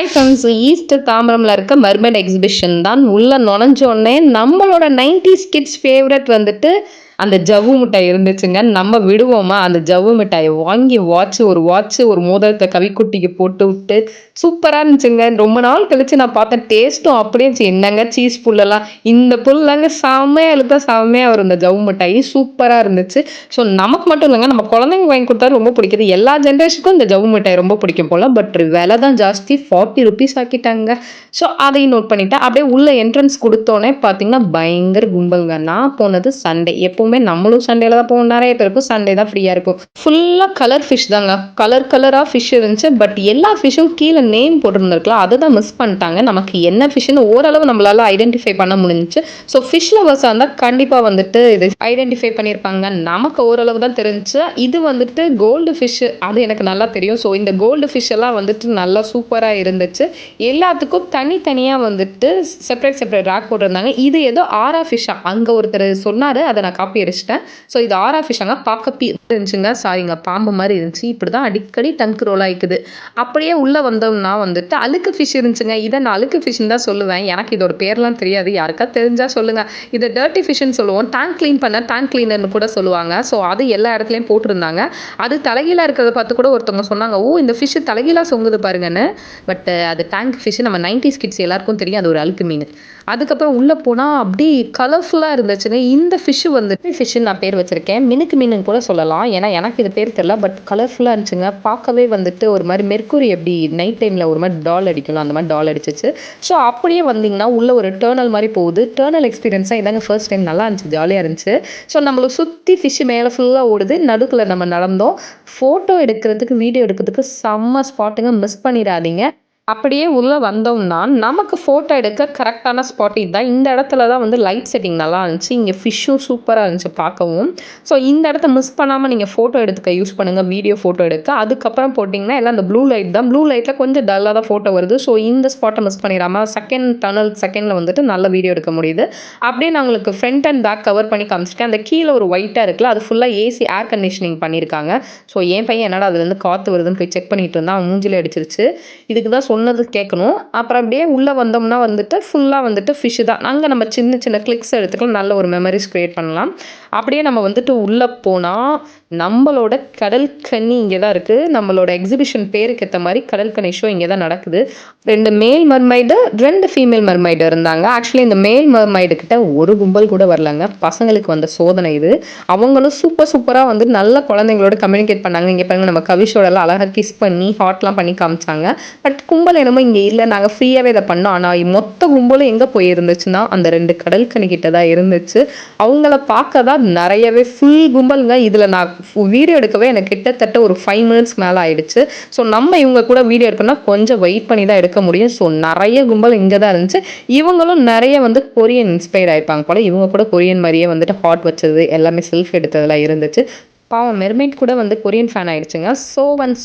Hi friends, east தாம்பரம்ல இருக்க மர்மெட் exhibition தான். உள்ள நுழைஞ்சோடனே நம்மளோட 90s கிட்ஸ் ஃபேவரட் வந்துட்டு அந்த ஜவ்வு மிட்டாய் இருந்துச்சுங்க. நம்ம விடுவோமா? அந்த ஜவ்வு மிட்டாய வாங்கி ஒரு மோதிரத்த கவிக்குட்டிக்கு போட்டு விட்டு சூப்பரா இருந்துச்சுங்க. ரொம்ப நாள் கழிச்சு நான் பார்த்தேன். டேஸ்ட்டும் அப்படியே இருந்துச்சு. என்னங்க சீஸ் புல்லெல்லாம் இந்த புல்லாங்க செம்மையா இழுத்தா செம்மையா வரும் இந்த ஜவ்வு மிட்டாய். சூப்பரா இருந்துச்சு. ஸோ நமக்கு மட்டும் இல்லங்க, நம்ம குழந்தைங்க வாங்கி கொடுத்தா ரொம்ப பிடிக்குது. எல்லா ஜெனரேஷனுக்கும் இந்த ஜவ்வு மிட்டாய் ரொம்ப பிடிக்கும் போல. பட் விலை தான் ஜாஸ்தி. 40 ரூபீஸ் ஆக்கிட்டாங்க. ஸோ அதையும் நோட் பண்ணிட்டேன். அப்படியே உள்ள என்ட்ரன்ஸ் குடுத்தோனே பார்த்தீங்கன்னா, பயங்கர கும்பல்ங்க. நான் போனது சண்டே. எப்பவுமே நம்மளும் சண்டேல தான் போவோம். நெறைய பேருக்கும் சண்டே தான் ஃப்ரீயா இருக்கும். ஃபுல்லா கலர் ஃபிஷ் தாங்க. கலரா ஃபிஷ் இருந்துச்சு. பட் எல்லா ஃபிஷ்ஷும் கீழ நேம் போட்டிருந்திருக்கலாம். அத தான் மிஸ் பண்ணிட்டாங்க. நமக்கு என்ன ஃபிஷ்ன்னு ஓரளவு நம்மளால ஐடென்டிஃபை பண்ண முடிஞ்சுச்சு. ஸோ ஃபிஷ் லவர்ஸா இருந்தா கண்டிப்பா வந்துட்டு இது ஐடென்டிஃபை பண்ணியிருப்பாங்க. நமக்கு ஓரளவு தான் தெரிஞ்சுச்சு. இது வந்துட்டு கோல்டு ஃபிஷ். அது எனக்கு நல்லா தெரியும். ஸோ இந்த கோல்டு ஃபிஷ் எல்லாம் வந்துட்டு நல்லா சூப்பரா இருந்துச்சு. எல்லாத்துக்கும் தனித்தனியா வந்துட்டு செப்பரேட் ரேக் போட்டிருந்தாங்க. இது ஏதோ ஆரா ஃபிஷ்ஷா அங்க ஒருத்தர் சொன்னாரு. அத நான் காப்பி அடிச்சுட்டேன். ஸோ இது ஆரா ஃபிஷ்ஷாங்க. பார்க்க இருந்துச்சுங்க. சாரிங்க, பாம்பு மாதிரி இருந்துச்சு. இப்படிதான் அடிக்கடி டங்க் ரோல் ஆயிக்குது. அப்படியே உள்ள வந்தோம்னா வந்துட்டு அழுக்கு ஃபிஷ் இருந்துச்சுங்க. இதை நான் அழுக்கு ஃபிஷ்ன்னு தான் சொல்லுவேன். எனக்கு இதோட பேர்லாம் தெரியாது. யாருக்கா தெரிஞ்சா சொல்லுங்க. இதை டர்ட்டி ஃபிஷ்ன்னு சொல்லுவோம். டேங்க் கிளீன் பண்ண டேங்க் கிளீனர்னு கூட சொல்லுவாங்க. ஸோ அது எல்லா இடத்துலையும் போட்டிருந்தாங்க. அது தலைகீழா இருக்கிறத பார்த்து கூட ஒருத்தவங்க சொன்னாங்க, ஓ இந்த ஃபிஷ் தலைகீழா சொங்குது பாருங்கன்னு. பட் அது டேங்க் ஃபிஷ். நம்ம 90s கிட்ஸ் எல்லாருக்கும் தெரியும் அது ஒரு அழுக்கு மீன். அதுக்கப்புறம் உள்ள போனா அப்படி கலர்ஃபுல்லா இருந்துச்சுங்க. இந்த ஃபிஷ் வந்துட்டு ஃபிஷ்ன்னு நான் பேர் வச்சிருக்கேன். மினுக்கு மீனுன்னு கூட சொல்லலாம். ஏன்னா எனக்கு இது பேர் தெரியல. பட் கலர்ஃபுல்லா இருந்துச்சுங்க. பார்க்கவே வந்துட்டு ஒரு மாதிரி மெர்க்குரி எப்படி நைட் டைம்ல ஒரு மாதிரி டால் அடிக்கலாம், அந்த மாதிரி டால் அடிச்சிச்சு. ஸோ அப்படியே வந்தீங்கன்னா உள்ள ஒரு டர்னல் மாதிரி போகுது. டர்னல் எக்ஸ்பீரியன்ஸாக இதாங்க ஃபர்ஸ்ட் டைம். நல்லா இருந்துச்சு, ஜாலியாக இருந்துச்சு. ஸோ நம்மளை சுற்றி ஃபிஷ் மேலே ஃபுல்லாக ஓடுது. நடுக்குள்ள நம்ம நடந்தோம். ஃபோட்டோ எடுக்கிறதுக்கு, வீடியோ எடுக்கிறதுக்கு செம்ம ஸ்பாட்டுங்க. மிஸ் பண்ணிடாதீங்க. அப்படியே உள்ள வந்தோம்னா, நமக்கு ஃபோட்டோ எடுக்க கரெக்டான ஸ்பாட் இதுதான். இந்த இடத்துல தான் வந்து லைட் செட்டிங் நல்லா இருந்துச்சு. இங்கே ஃபிஷ்ஷும் சூப்பரா இருந்துச்சு பார்க்கவும். ஸோ இந்த இடத்த மிஸ் பண்ணாம நீங்க ஃபோட்டோ எடுத்துக்க யூஸ் பண்ணுங்க. வீடியோ ஃபோட்டோ எடுக்க. அதுக்கப்புறம் போட்டிங்கன்னா எல்லாம் அந்த ப்ளூ லைட் தான். ப்ளூ லைட்ல கொஞ்சம் டல்லா தான் ஃபோட்டோ வருது. ஸோ இந்த ஸ்பாட்டை மிஸ் பண்ணிடாம செகண்ட்ல வந்துட்டு நல்ல வீடியோ எடுக்க முடியுது. அப்படியே நான் உங்களுக்கு ஃப்ரண்ட் அண்ட் பேக் கவர் பண்ணி காமிச்சிருக்கேன். அந்த கீழே ஒரு ஒயிட்டா இருக்குல்ல, அது ஃபுல்லா ஏசி ஏர் கண்டிஷனிங் பண்ணியிருக்காங்க. ஸோ என் பையன் என்னடா அதுலேருந்து காத்து வருதுன்னு போய் செக் பண்ணிட்டு இருந்தான். அவன் மூஞ்சில அடிச்சிருச்சு. இதுக்கு தான் சொன்னது கேட்கணும். அப்புறம் அப்படியே உள்ள வந்தோம்னா வந்துட்டு ஃபுல்லா வந்துட்டு ஃபிஷ் தான். அங்க நம்ம சின்ன சின்ன கிளிக்ஸ் எடுத்துக்கலாம். நல்ல ஒரு மெமரிஸ் கிரியேட் பண்ணலாம். அப்படியே நம்ம வந்துட்டு உள்ள போனா நம்மளோட கடல் கன்னி இங்கே தான் இருக்கு. நம்மளோட எக்ஸிபிஷன் பேருக்கு ஏற்ற மாதிரி கடல் கன்னி ஷோ இங்கே தான் நடக்குது. 2 மேல் மர்மைடு, 2 ஃபீமேல் மர்மைடு இருந்தாங்க. ஆக்சுவலி இந்த மேல் மர்மைடு கிட்ட ஒரு கும்பல் கூட வரலங்க. பசங்களுக்கு வந்த சோதனை இது. அவங்களும் சூப்பரா வந்து நல்ல குழந்தைங்களோட கம்யூனிகேட் பண்ணாங்க. இங்கே பாருங்க, நம்ம கவிஷோடலாம் அழகா கிஸ் பண்ணி ஹாட்லாம் பண்ணி காமிச்சாங்க. பட் கும்பல் என்னமோ இங்கே இல்லை. நாங்கள் ஃப்ரீயாகவே இதை பண்ணோம். ஆனால் மொத்த கும்பலும் எங்கே போயிருந்துச்சுன்னா அந்த 2 கடல் கன்னி கிட்ட தான் இருந்துச்சு. அவங்கள பார்க்க தான் நிறையவே ஃபுல் கும்பலுங்க. இதில் நான் வீடியோ எடுக்கவே எனக்கு கிட்டத்தட்ட ஒரு 5 மினிட்ஸ் மேலே ஆயிடுச்சு. ஸோ நம்ம இவங்க கூட வீடியோ எடுக்கணும்னா கொஞ்சம் வெயிட் பண்ணி தான் எடுக்க முடியும். ஸோ நிறைய கும்பல் இங்கே தான் இருந்துச்சு. இவங்களும் நிறைய வந்து கொரியன் இன்ஸ்பயர் ஆயிருப்பாங்க போல. இவங்க கூட கொரியன் மாதிரியே வந்துட்டு ஹாட் வச்சது எல்லாமே செல்ஃபி எடுத்ததெல்லாம் இருந்துச்சு. பாவம் மெர்மெய்ட் கூட வந்து கொரியன் ஃபேன் ஆயிடுச்சுங்க.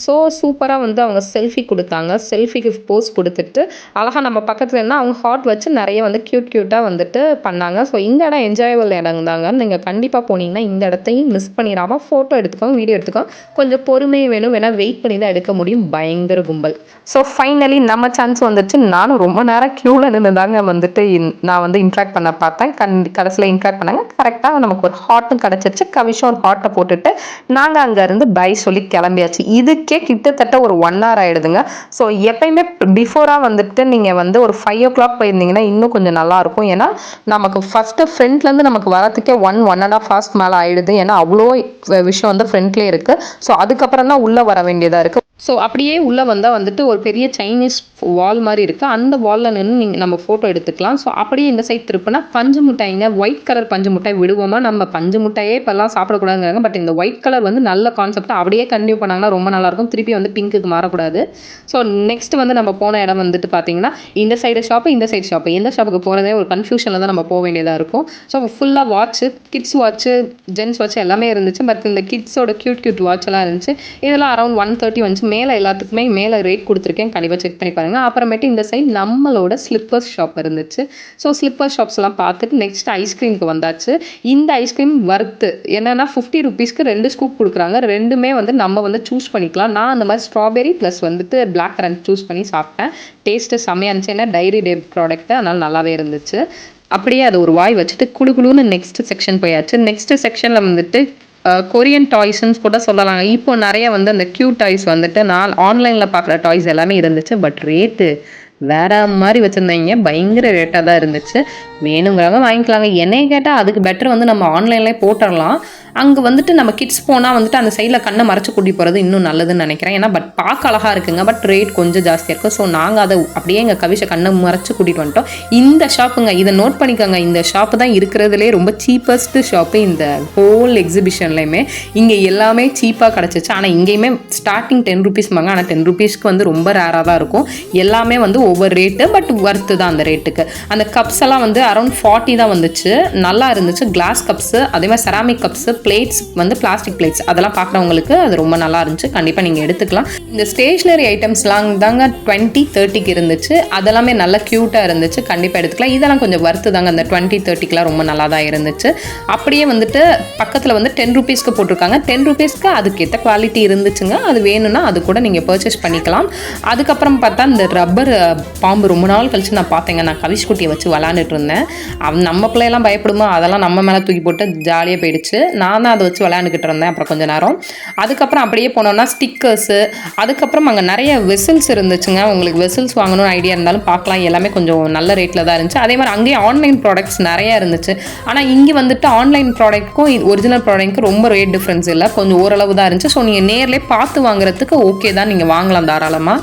ஸோ சூப்பராக வந்து அவங்க செல்ஃபி கொடுத்தாங்க. செல்ஃபிக்கு போஸ் கொடுத்துட்டு அழகாக நம்ம பக்கத்தில் இருந்தால் அவங்க ஹாட் வச்சு நிறைய வந்து க்யூட்டாக வந்துட்டு பண்ணாங்க. ஸோ இந்த இடம் என்ஜாயபிள் இடம் தாங்க. நீங்கள் கண்டிப்பாக போனீங்கன்னா இந்த இடத்தையும் மிஸ் பண்ணிடாமல் ஃபோட்டோ எடுத்துக்கோங்க, வீடியோ எடுத்துக்கோங்க. கொஞ்சம் பொறுமையை வேணும், வேணால் வெயிட் பண்ணி தான் எடுக்க முடியும். பயங்கர கும்பல். ஸோ ஃபைனலி நம்ம சான்ஸ் வந்துச்சு. நானும் ரொம்ப நேரம் க்யூவில் நின்றுதாங்க வந்துட்டு நான் வந்து இன்ட்ராக்ட் பண்ண பார்த்தேன். கடைசியில் இன்ட்ராக்ட் பண்ணாங்க. கரெக்டாக நமக்கு ஒரு ஹாட்டும் கிடச்சிருச்சு. கவிஷம் ஒரு ஹாட்டை போட்டுட்டு நாங்கள் அங்கேருந்து பை சொல்லி கிளம்பியாச்சு. இதுக்கே கிட்டத்தட்ட ஒரு 1 hour ஆகிடுதுங்க. ஸோ எப்பயுமே பிஃபோராக வந்துட்டு நீங்கள் வந்து ஒரு 5 o'clock போயிருந்தீங்கன்னா இன்னும் கொஞ்சம் நல்லாயிருக்கும். ஏன்னா நமக்கு ஃபஸ்ட்டு ஃப்ரண்ட்லேருந்து நமக்கு வரத்துக்கே 1.5 hours மேலே ஆகிடுது. ஏன்னா அவ்வளோ விஷயம் வந்து ஃப்ரண்ட்லேயே இருக்குது. ஸோ அதுக்கப்புறம் தான் உள்ளே வர வேண்டியதாக இருக்குது. ஸோ அப்படியே உள்ளே வந்தால் வந்துட்டு ஒரு பெரிய சைனீஸ் வால் மாதிரி இருக்குது. அந்த வாலில் நின்று நம்ம ஃபோட்டோ எடுத்துக்கலாம். ஸோ அப்படியே இந்த சைட் திருப்பினா பஞ்சு மிட்டாய்ங்க. ஒயிட் கலர் பஞ்சு மிட்டாய் விடுவோமா? நம்ம பஞ்சு மிட்டாயே இப்போல்லாம் சாப்பிடக்கூடாதுங்கிறாங்க. பட் இந்த ஒயிட் கலர் வந்து நல்ல கான்செப்ட். அப்படியே கண்டினியூ பண்ணாங்கன்னா ரொம்ப நல்லாயிருக்கும். திருப்பி வந்து பிங்க்குக்கு மாறக்கூடாது. ஸோ நெக்ஸ்ட் வந்து நம்ம போன இடம் வந்துட்டு பார்த்தீங்கன்னா இந்த சைடு ஷாப்பு, இந்த சைடு ஷாப்பு. எந்த ஷாப்புக்கு போகிறதே ஒரு கன்ஃபியூஷனில் தான் நம்ம போக வேண்டியதாக இருக்கும். ஸோ ஃபுல்லாக watch, kids watch, gents watch எல்லாமே இருந்துச்சு. பட் இந்த கிட்ஸோட க்யூட் வாட்செல்லாம் இருந்துச்சு. இதெல்லாம் அரௌண்ட் 130 வந்துச்சு. மேலே எல்லாத்துக்குமே மேலே ரேட் கொடுத்துருக்கேன். கண்டிப்பாக செக் பண்ணி பாருங்கள். வச்சுருந்தாங்க. அப்புறமேட்டு இந்த சைட் நம்மளோட ஸ்லிப்பர்ஸ் ஷாப் இருந்துச்சு. ஸோ ஸ்லிப்பர் ஷாப்ஸ்லாம் பார்த்துட்டு நெக்ஸ்ட் ஐஸ்கிரீமுக்கு வந்தாச்சு. இந்த ஐஸ்கிரீம் வர்த்து என்னன்னா ₹50க்கு 2 ஸ்கூப் குடுக்குறாங்க. 2மே வந்து நம்ம வந்து சூஸ் பண்ணிக்கலாம். நான் அந்த மாதிரி ஸ்ட்ராபெர்ரி ப்ளஸ் வந்துட்டு பிளாக் கரண்ட் சூஸ் பண்ணி சாப்பிட்டேன். டேஸ்ட்டு செம்மையா இருந்துச்சு. ஏன்னா டைரி டே ப்ராடக்ட்டு, அதனால நல்லாவே இருந்துச்சு. அப்படியே அது ஒரு வாய் வச்சுட்டு குளு குளுன்னு நெக்ஸ்ட் செக்ஷன் போயாச்சு. நெக்ஸ்ட் செக்ஷன்ல வந்துட்டு கொரியன் டாய்ஸ்ன்னு கூட சொல்லலாங்க. இப்போ நெறைய வந்து அந்த கியூட் டாய்ஸ் வந்துட்டு நான் ஆன்லைன்ல பார்க்குற டாய்ஸ் எல்லாமே இருந்துச்சு. பட் ரேட்டு வேற மாரி வச்சிருந்தாய்ங்க. பயங்கர ரேட்டா தான் இருந்துச்சு. வேணுங்கிறவங்க வாங்கிக்கலாங்க. என்னைய கேட்டா அதுக்கு பெட்டர் வந்து நம்ம ஆன்லைன்லயே போட்டுறலாம். அங்க வந்துட்டு நம்ம கிட்ஸ் போனா வந்துட்டு அந்த சைட்ல கண்ண மறைச்சு கூட்டிட்டு போறது இன்னும் நல்லதுன்னு நெனைக்கிறேன். ஏன்னா பார்க்க அழகா இருக்குங்க. பட் ரேட் கொஞ்சம் ஜாஸ்தியா இருக்கும். ஸோ நாங்க அத அப்படியே எங்க கவிஷ கண்ண மறைச்சு கூட்டிட்டு வந்துட்டோம். இந்த ஷாப்புங்க, இத நோட் பண்ணிக்கோங்க. இந்த ஷாப் தான் இருக்கிறதுலே ரொம்ப சீப்பஸ்ட் ஷாப்பு இந்த ஹோல் எக்ஸிபிஷன்லயுமே. இங்க எல்லாமே சீப்பா கிடைச்சிச்சு. ஆனா இங்கேயுமே ஸ்டார்டிங் ₹10 ஆனா ₹10க்கு வந்து ரொம்ப ரேரா தான் இருக்கும். எல்லாமே வந்து ஒவ்வொரு ரேட்டு. பட் வர்த்து தான் அந்த ரேட்டுக்கு. அந்த கப்ஸ் எல்லாம் வந்து அரௌண்ட் 40 தான் வந்துச்சு. நல்லா இருந்துச்சு. கிளாஸ் கப்ஸ், அதே மாதிரி செராமிக் கப்ஸ், பிளேட்ஸ் வந்து பிளாஸ்டிக் பிளேட்ஸ், அதெல்லாம் பார்க்குறவங்களுக்கு அது ரொம்ப நல்லா இருந்துச்சு. கண்டிப்பாக நீங்கள் எடுத்துக்கலாம். இந்த ஸ்டேஷ்னரி ஐட்டம்ஸ்லாம் தாங்க 20-30க்கு இருந்துச்சு. அதெல்லாமே நல்லா க்யூட்டாக இருந்துச்சு. கண்டிப்பாக எடுத்துக்கலாம். இதெல்லாம் கொஞ்சம் வர்த்து தாங்க. அந்த 20-30க்குலாம் ரொம்ப நல்லா தான் இருந்துச்சு. அப்படியே வந்துட்டு பக்கத்தில் வந்து ₹10க்கு போட்டிருக்காங்க. ₹10க்கு அதுக்கேற்ற குவாலிட்டி இருந்துச்சுங்க. அது வேணும்னா அது கூட நீங்கள் பர்ச்சேஸ் பண்ணிக்கலாம். அதுக்கப்புறம் பார்த்தா இந்த ரப்பர் பாம்பு ரொம்ப நாள் கழிச்சு நான் பார்த்தேங்க. நான் கவிஷ் குட்டியை வச்சு விளாண்டுட்டு இருந்தேன். நம்ம பிள்ளையெல்லாம் பயப்படுமோ, அதெல்லாம் நம்ம மேலே தூக்கி போட்டு ஜாலியாக போயிடுச்சு. நான் தான் அதை வச்சு விளையாண்டுக்கிட்டு இருந்தேன் அப்புறம் கொஞ்ச நேரம். அதுக்கப்புறம் அப்படியே போனோம்னா ஸ்டிக்கர்ஸு, அதுக்கப்புறம் அங்கே நிறைய வெசல்ஸ் இருந்துச்சுங்க. உங்களுக்கு வெசல்ஸ் வாங்கணும்னு ஐடியா இருந்தாலும் பார்க்கலாம். எல்லாமே கொஞ்சம் நல்ல ரேட்டில் தான் இருந்துச்சு. அதே மாதிரி அங்கேயே ஆன்லைன் ப்ராடக்ட்ஸ் நிறையா இருந்துச்சு. ஆனால் இங்கே வந்துட்டு ஆன்லைன் ப்ராடக்ட்க்கும் ஒரிஜினல் ப்ராடக்ட்க்கும் ரொம்ப ரேட் டிஃப்ரென்ஸ் இல்லை, கொஞ்சம் ஓரளவு தான் இருந்துச்சு. ஸோ நீங்கள் நேர்லேயே பார்த்து வாங்குறதுக்கு ஓகே தான், நீங்கள் வாங்கலாம் தாராளமாக.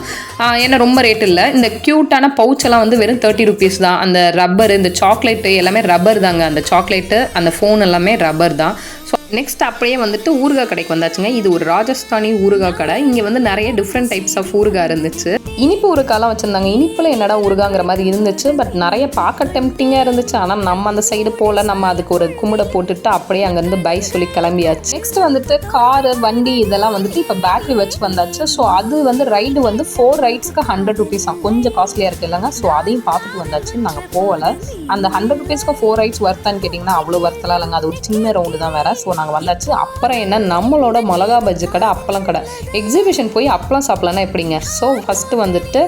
ஏன்னா ரொம்ப ரேட் இல்லை. இந்த க்யூட்டான பவுச்செல்லாம் வந்து வெறும் ₹30 தான். அந்த ரப்பர், இந்த சாக்லேட்டு எல்லாமே ரப்பர் தாங்க. அந்த சாக்லேட்டு, அந்த ஃபோன் எல்லாமே ரப்பர் தான். ஸோ நெக்ஸ்ட் அப்படியே வந்துட்டு ஊறுகாய் கடைக்கு வந்தாச்சுங்க. இது ஒரு ராஜஸ்தானி ஊறுகாய் கடை. இங்கே வந்து நிறைய டிஃப்ரெண்ட் டைப்ஸ் ஆஃப் ஊறுகாய் இருந்துச்சு. இனிப்பு ஊறுகாய்லாம் வச்சுருந்தாங்க. இனிப்பில் என்னடா ஊறுகாங்கிற மாதிரி இருந்துச்சு. பட் நிறைய பார்க்க டெம்ப்டிங்காக இருந்துச்சு. ஆனால் நம்ம அந்த சைடு போல் நம்ம அதுக்கு ஒரு கும்பிட போட்டுட்டு அப்படியே அங்கேருந்து பை சொல்லி கிளம்பியாச்சு. நெக்ஸ்ட் வந்துட்டு காரு, வண்டி இதெல்லாம் வந்துட்டு இப்போ பேட்டரி வச்சு வந்தாச்சு. ஸோ அது வந்து ரைடு வந்து 4 ரைட்ஸ்க்கு ₹100 கொஞ்சம் காஸ்ட்லியாக இருக்குது இல்லைங்க. ஸோ அதையும் பார்த்துட்டு வந்தாச்சு. நாங்கள் போகலை. அந்த ₹100க்கு 4 ரைட்ஸ் வர்த்தான்னு கேட்டிங்கன்னா அவ்வளோ வர்த்தலாம் இல்லைங்க. அது ஒரு சின்ன ரவுண்டு தான் வேறு. ஸோ நாங்கள் வந்தாச்சு. அப்புறம் என்ன, நம்மளோட மிளகா பஜ்ஜி கடை, அப்பளம் கடை. எக்ஸிபிஷன் போய் அப்பளம் சாப்பிட்லன்னா எப்படிங்க. ஸோ ஃபஸ்ட்டு வந்துட்டு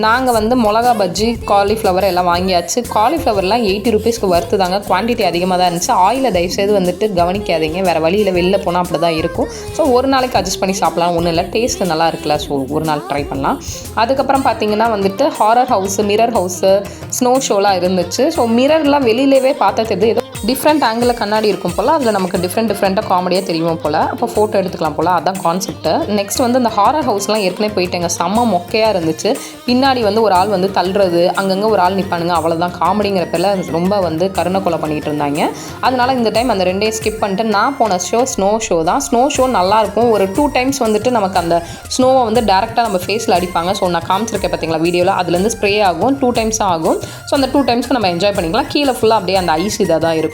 நாங்கள் வந்து மிளகா பஜ்ஜி, காலிஃப்ளவர் எல்லாம் வாங்கியாச்சு. காலிஃப்ளவர்லாம் ₹80க்கு வர்த்து தாங்க. குவான்டிட்டி அதிகமாக தான் இருந்துச்சு. ஆயிலை தயவுசெய்து வந்துட்டு கவனிக்காதீங்க. வேறு வழியில் வெளில போனால் அப்படி தான் இருக்கும். ஸோ ஒரு நாளைக்கு அட்ஜஸ்ட் பண்ணி சாப்பிட்லாம், ஒன்றும் இல்லை. டேஸ்ட்டு நல்லா இருக்குல்ல. ஸோ ஒரு நாள் ட்ரை பண்ணலாம். அதுக்கப்புறம் பார்த்தீங்கன்னா வந்துட்டு horror house, mirror house, snow ஷோலாம் இருந்துச்சு. ஸோ மிரர்லாம் வெளியிலேயே பார்த்தா தெரியுது. ஏதோ டிஃப்ரெண்ட் ஆங்கிளில் கண்ணாடி இருக்கும் போல், அதில் நமக்கு டிஃப்ரெண்ட்டாக காமெடியாக தெரியும் போல். அப்போ ஃபோட்டோ எடுத்துக்கலாம் போல், அதான் கான்செப்ட்டு. நெக்ஸ்ட் வந்து இந்த ஹாரர் ஹவுஸ்லாம் ஏற்கனவே போயிட்டேங்க. செம்ம மொக்கையாக இருந்துச்சு. பின்னாடி வந்து ஒரு ஆள் வந்து தள்ளுறது, அங்கங்கே ஒரு ஆள் நிற்பானுங்க, அவ்வளோதான். காமெடிங்கிற பேரில் ரொம்ப வந்து கருணை கொலை பண்ணிக்கிட்டு இருந்தாங்க. அதனால் இந்த டைம் அந்த 2 டே ஸ்கிப் பண்ணிட்டு நான் போன ஷோ ஸ்னோ ஷோ தான். ஸ்னோ ஷோ நல்லாயிருக்கும். ஒரு 2 டைம்ஸ் வந்துட்டு நமக்கு அந்த ஸ்னோவை வந்து டேரெக்டாக நம்ம ஃபேஸில் அடிப்பாங்க. ஸோ நான் காமிச்சிருக்கேன் பார்த்தீங்களா வீடியோவில், அதுலேருந்து ஸ்ப்ரே ஆகும். 2 டைம்ஸ் ஆகும். ஸோ அந்த 2 டைம்ஸ்க்கு நம்ம என்ஜாய் பண்ணிக்கலாம். கீழே ஃபுல்லாக அப்படியே அந்த ஐஸ் இதாக தான் இருக்கும்.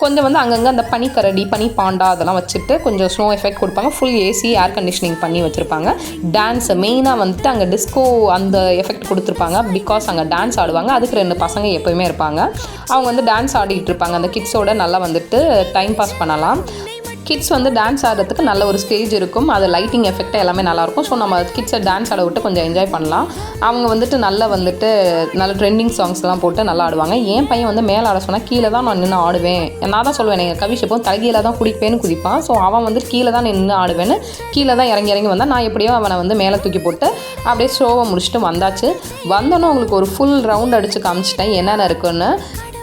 கொஞ்சம் வந்து அங்கங்கே அந்த பனிக்கரடி, பனி பாண்டா அதெல்லாம் வச்சுட்டு கொஞ்சம் ஸ்னோ எஃபெக்ட் கொடுப்பாங்க. ஃபுல் ஏசி, ஏர் கண்டிஷனிங் பண்ணி வச்சுருப்பாங்க. டான்ஸ் மெயினாக வந்துட்டு அங்கே டிஸ்கோ அந்த எஃபெக்ட் கொடுத்துருப்பாங்க. பிகாஸ் அங்கே டான்ஸ் ஆடுவாங்க. அதுக்கு 2 பசங்க எப்போயுமே இருப்பாங்க. அவங்க வந்து டான்ஸ் ஆடிட்டு இருப்பாங்க. அந்த கிட்ஸோட நல்லா வந்துட்டு டைம் பாஸ் பண்ணலாம். கிட்ஸ் வந்து டான்ஸ் ஆடுறதுக்கு நல்ல ஒரு ஸ்டேஜ் இருக்கும். அது லைட்டிங் எஃபெக்ட் எல்லாமே நல்லாயிருக்கும். ஸோ நம்ம கிட்ஸை டான்ஸ் ஆட விட்டு கொஞ்சம் என்ஜாய் பண்ணலாம். அவங்க வந்துட்டு நல்ல ட்ரெண்டிங் சாங்ஸ்லாம் போட்டு நல்லா ஆடுவாங்க. என் பையன் வந்து மேலே ஆட சொன்னால் கீழே தான் நான் நின்று ஆடுவேன். நான் தான் சொல்லுவேன், எங்கள் கவிஷ் எப்போ தலைகீழ தான் குடிப்பேன்னு குதிப்பான். ஸோ அவன் வந்து கீழே தான் நின்று ஆடுவேன்னு கீழே தான் இறங்கி வந்தான். நான் எப்படியோ அவனை வந்து மேலே தூக்கி போட்டு அப்படியே ஷோவை முடிச்சுட்டு வந்தாச்சு. வந்தோன்னே உங்களுக்கு ஒரு ஃபுல் ரவுண்ட் அடித்து காமிச்சிட்டேன் என்னென்ன இருக்குன்னு.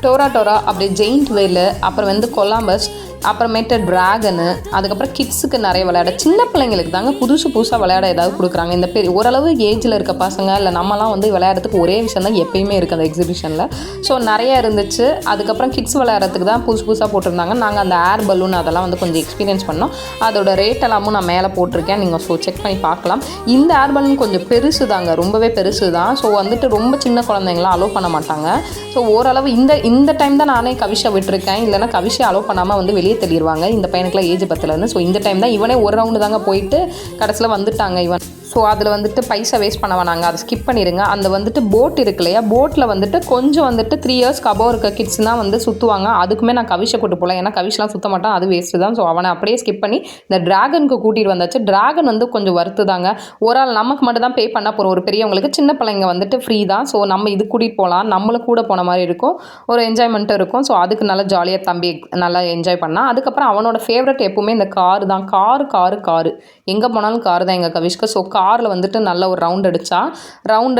டோரா அப்படியே ஜெயிண்ட் வேலு, அப்புறம் வந்து கொலாம்பஸ், அப்புறமேட்டு ட்ராகனு, அதுக்கப்புறம் கிட்ஸுக்கு நிறைய விளையாட, சின்ன பிள்ளைங்களுக்கு தாங்க புதுசாக விளையாட ஏதாவது கொடுக்குறாங்க. இந்த ஓரளவு ஏஜில் இருக்க பசங்க இல்லை நம்மலாம் வந்து விளையாடுறதுக்கு ஒரே விஷயம் தான் எப்பயுமே இருக்குது அந்த எக்ஸிபிஷனில். ஸோ நிறைய இருந்துச்சு. அதுக்கப்புறம் கிட்ஸ் விளையாடுறதுக்கு தான் புதுசாக போட்டிருந்தாங்க. நாங்கள் அந்த ஏர் பலூன் அதெல்லாம் வந்து கொஞ்சம் எக்ஸ்பீரியன்ஸ் பண்ணோம். அதோட ரேட் எல்லாமும் நான் மேலே போட்டிருக்கேன், நீங்கள் ஸோ செக் பண்ணி பார்க்கலாம். இந்த ஏர் பலூன் கொஞ்சம் பெருசு தாங்க, ரொம்பவே பெருசு தான். ஸோ வந்துட்டு ரொம்ப சின்ன குழந்தைங்களாம் அலோவ் பண்ண மாட்டாங்க. ஸோ ஓரளவு இந்த டைம் தான் நானே கவிஷை விட்டுருக்கேன். இல்லைனா கவிஷை அலோவ் பண்ணாமல் வந்து வெளியே தள்ளிடுவாங்க. இந்த பையனுக்குலாம் ஏஜ் 10 ஸோ இந்த டைம் தான் இவனே ஒரு ரவுண்டு தாங்க போயிட்டு கடைசியில் வந்துட்டாங்க. இவன் ஸோ அதில் வந்துட்டு பைசா வேஸ்ட் பண்ண வேணாங்க, அதை ஸ்கிப் பண்ணிடுங்க. அந்த வந்துட்டு போட் இருக்கு இல்லையா, போட்டில் வந்துட்டு கொஞ்சம் வந்துட்டு 3 இயர்ஸ்க்கு அபோவ் இருக்க கிட்ஸ் தான் வந்து சுற்றுவாங்க. அதுக்குமே நான் கவிஷை கூட்டு போகல, ஏன்னா கவிஷ்லாம் சுற்ற மாட்டான், அது வேஸ்ட்டு தான். ஸோ அவனை அப்படியே ஸ்கிப் பண்ணி இந்த ட்ராகனுக்கு கூட்டிகிட்டு வந்தாச்சு. ட்ராகன் வந்து கொஞ்சம் வருத்து தாங்க. ஒரு ஆள் நமக்கு மட்டும் தான் பே பண்ண போகிறோம், ஒரு பெரியவங்களுக்கு. சின்ன பிள்ளைங்க வந்துட்டு ஃப்ரீ தான். ஸோ நம்ம இது கூட்டிகிட்டு போகலாம், நம்மளும் கூட போன மாதிரி இருக்கும், ஒரு என்ஜாய்மெண்ட்டும் இருக்கும். ஸோ அதுக்கு நல்லா ஜாலியாக தம்பி நல்லா என்ஜாய் பண்ணால். அதுக்கப்புறம் அவனோட ஃபேவரட் எப்பவுமே இந்த காரு தான். காரு எங்கே போனாலும் காரு தான் எங்கள் கவிஷ்க்கு. ஸோ காரில் வந்துட்டு நல்ல ஒரு ரவுண்ட்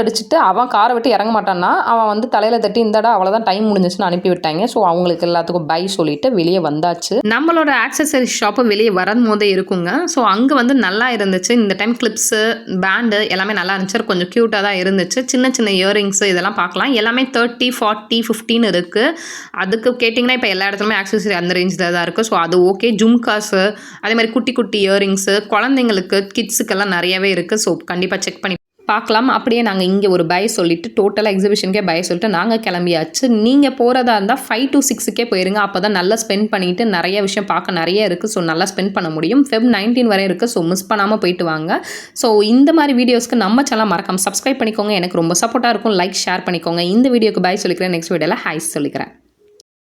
அடிச்சுட்டு அவன் காரை விட்டு இறங்க மாட்டான்னா, அவன் வந்து தலையில் தட்டி இந்தடா அவ்வளோதான் டைம் முடிஞ்சிச்சுன்னு அனுப்பி விட்டாங்க. ஸோ அவங்களுக்கு எல்லாத்துக்கும் பை சொல்லிட்டு வெளியே வந்தாச்சு. நம்மளோட ஆக்சசரி ஷாப்பு வெளியே வரும் போதே இருக்குங்க. ஸோ அங்கே வந்து நல்லா இருந்துச்சு. இந்த டைம் கிளிப்ஸு, பேண்டு எல்லாமே நல்லா இருந்துச்சு, கொஞ்சம் க்யூட்டாக தான் இருந்துச்சு. சின்ன சின்ன இயரிங்ஸு இதெல்லாம் பார்க்கலாம். எல்லாமே 30, 40, 15 இருக்குது. அதுக்கு கேட்டிங்கன்னா இப்போ எல்லா இடத்துலையுமே ஆக்சசரி அந்த ரேஞ்சில் தான் இருக்குது. ஸோ அது ஓகே. ஜும்காஸு, அதே மாதிரி குட்டி குட்டி இயரிங்ஸு, குழந்தைங்களுக்கு கிட்ஸுக்கெல்லாம் நிறையவே இருக்குது. ஸோ கண்டிப்பாக செக் பண்ணி பார்க்கலாம். அப்படியே நாங்கள் இங்கே ஒரு பை சொல்லிவிட்டு டோட்டலாக எக்ஸிபிஷனுக்கே பை சொல்லிட்டு நாங்கள் கிளம்பியாச்சு. நீங்கள் போகிறதா இருந்தால் 5 to 6க்கே போயிருங்க. அப்போ தான் நல்லா ஸ்பெண்ட் பண்ணிவிட்டு நிறைய விஷயம் பார்க்க நிறைய இருக்குது. ஸோ நல்லா ஸ்பெண்ட் பண்ண முடியும். Feb 19 வரை இருக்குது. ஸோ மிஸ் பண்ணாமல் போயிட்டு வாங்க. ஸோ இந்த மாதிரி வீடியோஸ்க்கு நம்ம சேனல் மறக்காம சப்ஸ்கிரைப் பண்ணிக்கோங்க. எனக்கு ரொம்ப சப்போர்ட்டாக இருக்கும். லைக் ஷேர் பண்ணிக்கோங்க. இந்த வீடியோக்கு பை சொல்லிக்கிறேன். நெக்ஸ்ட் வீடியோவில் ஹாய் சொல்லிக்கிறேன்.